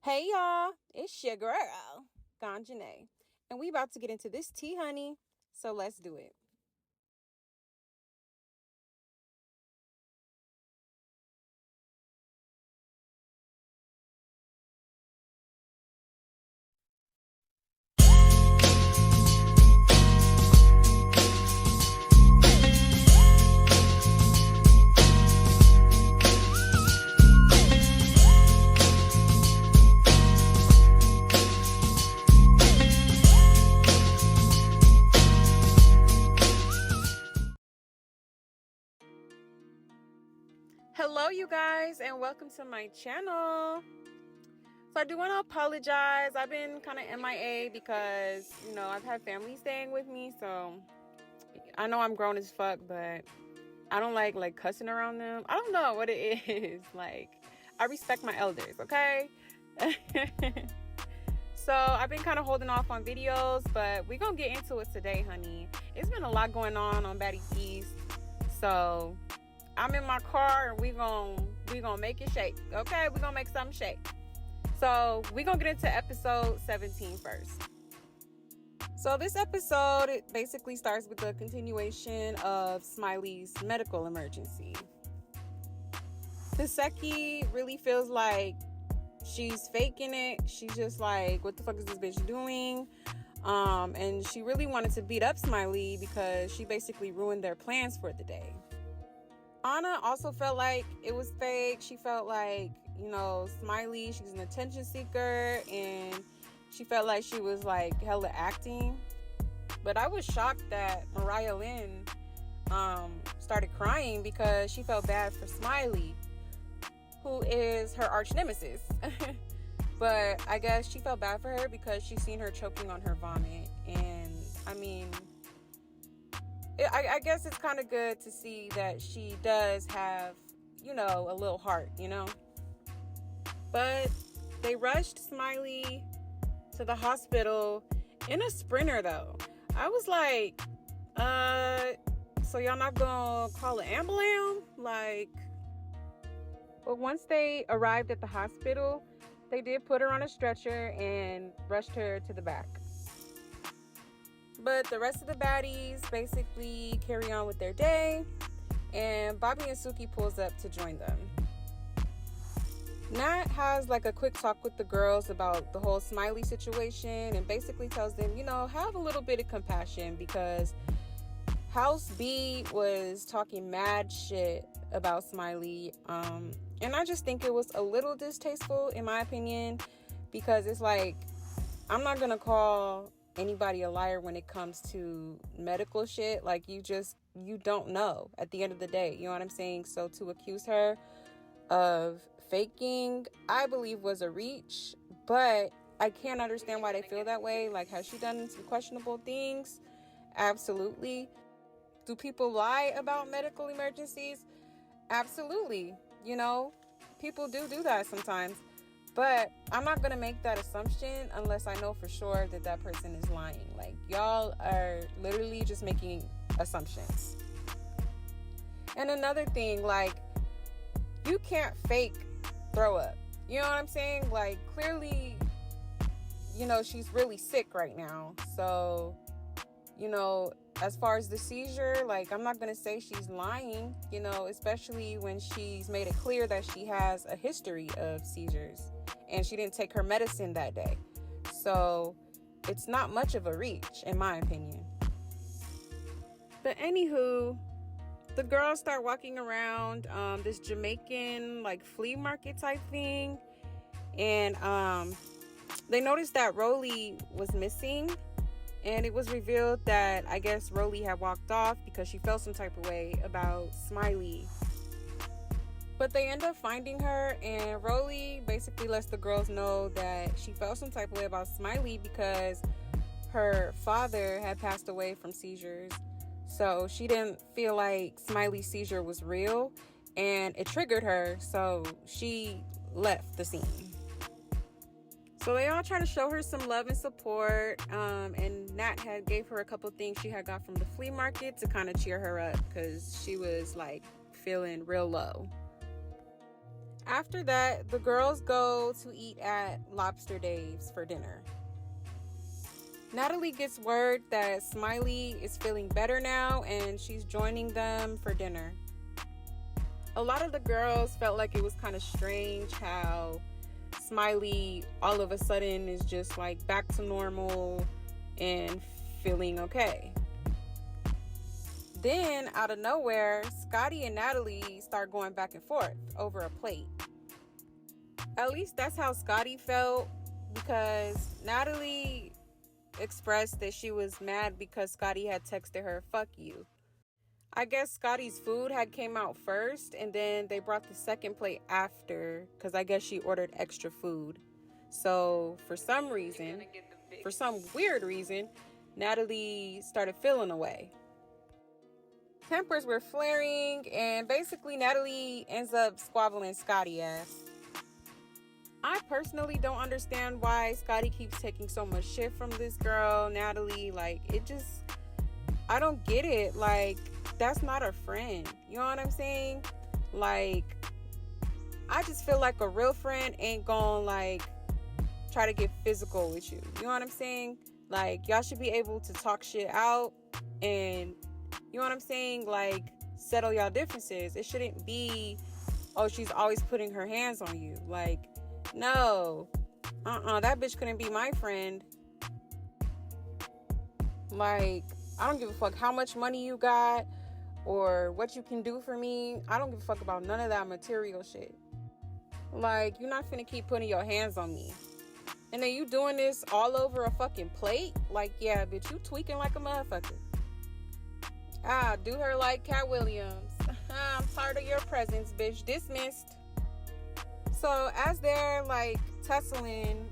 Hey y'all, it's your girl, Ganjane, and we about to get into this tea, honey. So let's do it. Hello, you guys, and welcome to my channel. So I do want to apologize. I've been kind of MIA because I've had family staying with me, so I know I'm grown as fuck, but I don't like cussing around them. I don't know what it is. Like, I respect my elders, okay? So I've been kind of holding off on videos, but we're gonna get into it today, honey. It's been a lot going on Baddies East, so I'm in my car and we gonna make it shake, okay? We're gonna make something shake. So we're gonna get into episode 17 first. So this episode, it basically starts with the continuation of Smiley's medical emergency. Hiseki really feels like she's faking it. She's just like, what the fuck is this bitch doing? And she really wanted to beat up Smiley because she basically ruined their plans for the day. Anna also felt like it was fake. She felt like, Smiley, she's an attention seeker, and she felt like she was like hella acting. But I was shocked that Mariah Lynn started crying because she felt bad for Smiley, who is her arch nemesis. But I guess she felt bad for her because she's seen her choking on her vomit. And I mean, I guess it's kind of good to see that she does have, a little heart, But they rushed Smiley to the hospital in a Sprinter, though. I was like, so y'all not gonna call an ambulance? Like, but once they arrived at the hospital, they did put her on a stretcher and rushed her to the back. But the rest of the baddies basically carry on with their day, and Bobby and Suki pulls up to join them. Nat has like a quick talk with the girls about the whole Smiley situation and basically tells them, have a little bit of compassion because House B was talking mad shit about Smiley. And I just think it was a little distasteful in my opinion, because it's like, I'm not gonna call anybody a liar when it comes to medical shit. Like, you don't know at the end of the day, you know what I'm saying? So to accuse her of faking, I believe was a reach, but I can't understand why they feel that way. Like, has she done some questionable things? Absolutely. Do people lie about medical emergencies? Absolutely. People do that sometimes. But I'm not going to make that assumption unless I know for sure that that person is lying. Like, y'all are literally just making assumptions. And another thing, like, you can't fake throw up. You know what I'm saying? Like, clearly, she's really sick right now. So, as far as the seizure, like, I'm not going to say she's lying, especially when she's made it clear that she has a history of seizures and she didn't take her medicine that day. So it's not much of a reach, in my opinion. But anywho, the girls start walking around this Jamaican like flea market type thing, and they noticed that Rolly was missing, and it was revealed that I guess Rolly had walked off because she felt some type of way about Smiley. But they end up finding her, and Rolly basically lets the girls know that she felt some type of way about Smiley because her father had passed away from seizures. So she didn't feel like Smiley's seizure was real, and it triggered her, so she left the scene. So they all try to show her some love and support, and Nat had gave her a couple things she had got from the flea market to kind of cheer her up because she was like feeling real low. After that, the girls go to eat at Lobster Dave's for dinner. Natalie gets word that Smiley is feeling better now and she's joining them for dinner. A lot of the girls felt like it was kind of strange how Smiley all of a sudden is just like back to normal and feeling okay. Then, out of nowhere, Scotty and Natalie start going back and forth over a plate. At least that's how Scotty felt, because Natalie expressed that she was mad because Scotty had texted her, "fuck you." I guess Scotty's food had came out first, and then they brought the second plate after, because I guess she ordered extra food. So, for some weird reason, Natalie started feeling away. Tempers were flaring, and basically Natalie ends up squabbling Scotty ass. I personally don't understand why Scotty keeps taking so much shit from this girl, Natalie. Like, I don't get it. Like, that's not a friend. You know what I'm saying? Like, I just feel like a real friend ain't gonna, like, try to get physical with you. You know what I'm saying? Like, y'all should be able to talk shit out and, you know what I'm saying? Like, settle y'all differences. It shouldn't be, oh, she's always putting her hands on you. Like, no. That bitch couldn't be my friend. Like, I don't give a fuck how much money you got or what you can do for me. I don't give a fuck about none of that material shit. Like, you're not finna keep putting your hands on me. And then you doing this all over a fucking plate? Like, yeah, bitch, you tweaking like a motherfucker. Do her like Cat Williams. I'm tired of your presence, bitch. Dismissed. So as they're like tussling,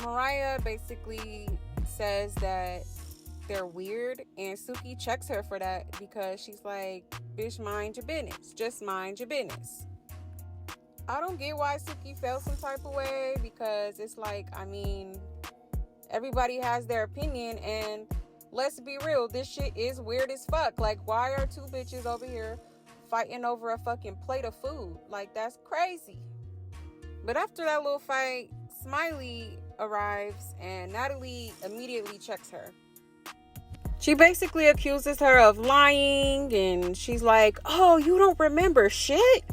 Mariah basically says that they're weird, and Suki checks her for that because she's like, bitch, mind your business. Just mind your business. I don't get why Suki felt some type of way, because it's like, I mean, everybody has their opinion, and let's be real, this shit is weird as fuck. Like, why are two bitches over here fighting over a fucking plate of food? Like, that's crazy. But after that little fight, Smiley arrives and Natalie immediately checks her. She basically accuses her of lying, and she's like, oh, you don't remember shit?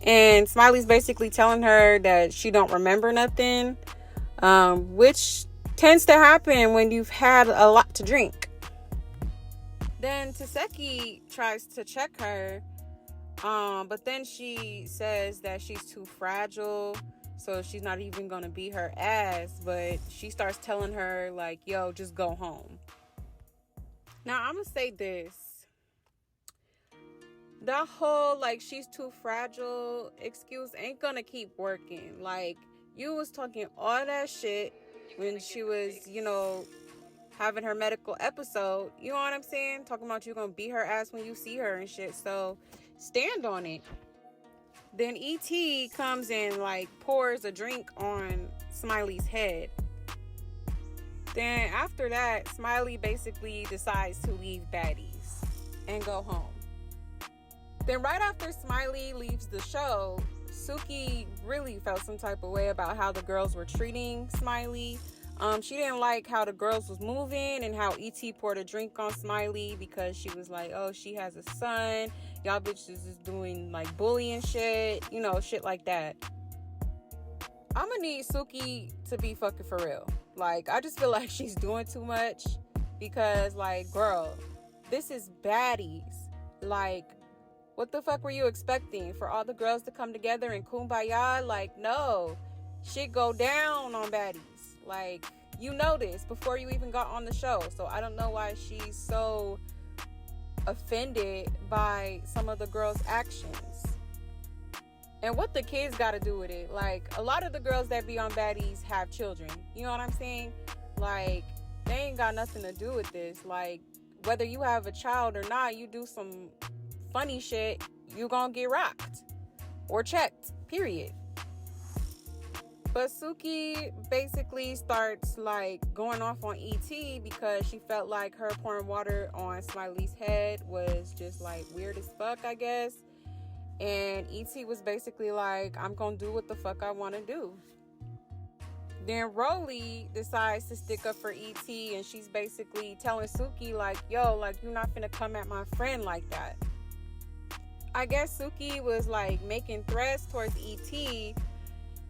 And Smiley's basically telling her that she don't remember nothing, which tends to happen when you've had a lot to drink. Then Taseki tries to check her, but then she says that she's too fragile, so she's not even gonna beat her ass, but she starts telling her, like, yo, just go home. Now, I'm gonna say this. That whole, like, she's too fragile excuse ain't gonna keep working. Like, you was talking all that shit when she was, you know, having her medical episode. You know what I'm saying? Talking about you gonna beat her ass when you see her and shit. So, stand on it. Then E.T. comes and, like, pours a drink on Smiley's head. Then after that, Smiley basically decides to leave Baddies and go home. Then right after Smiley leaves the show, Suki really felt some type of way about how the girls were treating Smiley. She didn't like how the girls was moving and how E.T. poured a drink on Smiley, because she was like, oh, she has a son. Y'all bitches is doing, like, bullying shit. You know, shit like that. I'm gonna need Suki to be fucking for real. Like, I just feel like she's doing too much, because, like, girl, this is Baddies. Like, what the fuck were you expecting? For all the girls to come together and kumbaya? Like, no. Shit go down on Baddies. Like, you know this before you even got on the show. So I don't know why she's so offended by some of the girls' actions. And what the kids got to do with it? Like, a lot of the girls that be on Baddies have children. You know what I'm saying? Like, they ain't got nothing to do with this. Like, whether you have a child or not, you do some funny shit, you gonna get rocked or checked, period. But Suki basically starts, like, going off on E.T. because she felt like her pouring water on Smiley's head was just, like, weird as fuck, I guess. And E.T. was basically like, I'm gonna do what the fuck I want to do. Then Rolly decides to stick up for E.T. and she's basically telling Suki like, yo, like, you're not finna come at my friend like that. I guess Suki was like making threats towards E.T.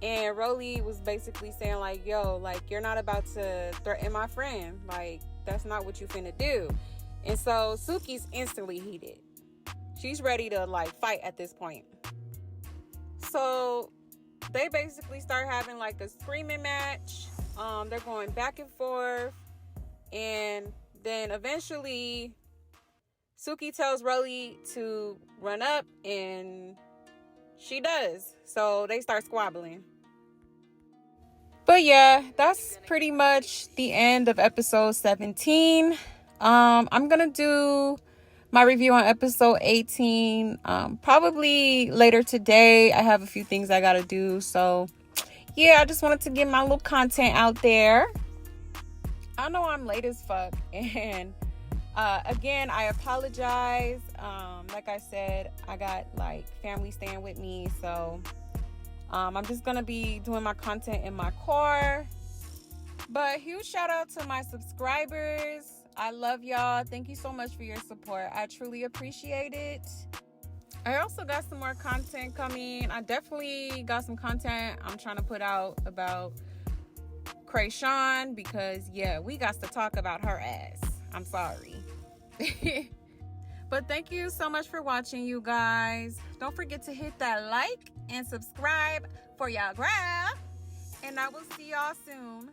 and Rolly was basically saying like, yo, like, you're not about to threaten my friend. Like, that's not what you finna do. And so Suki's instantly heated. She's ready to like fight at this point. So they basically start having like a screaming match. They're going back and forth. And then eventually Suki tells Rolly to run up, and she does. So they start squabbling. But yeah, that's pretty much the end of episode 17. I'm going to do my review on episode 18 probably later today. I have a few things I gotta do, so yeah, I just wanted to get my little content out there. I know I'm late as fuck, and again, I apologize. Like I said, I got like family staying with me, so I'm just gonna be doing my content in my car. But huge shout out to my subscribers. I love y'all. Thank you so much for your support. I truly appreciate it. I also got some more content coming. I definitely got some content I'm trying to put out about Krayshawn because, yeah, we got to talk about her ass. I'm sorry. But thank you so much for watching, you guys. Don't forget to hit that like and subscribe for y'all girl. And I will see y'all soon.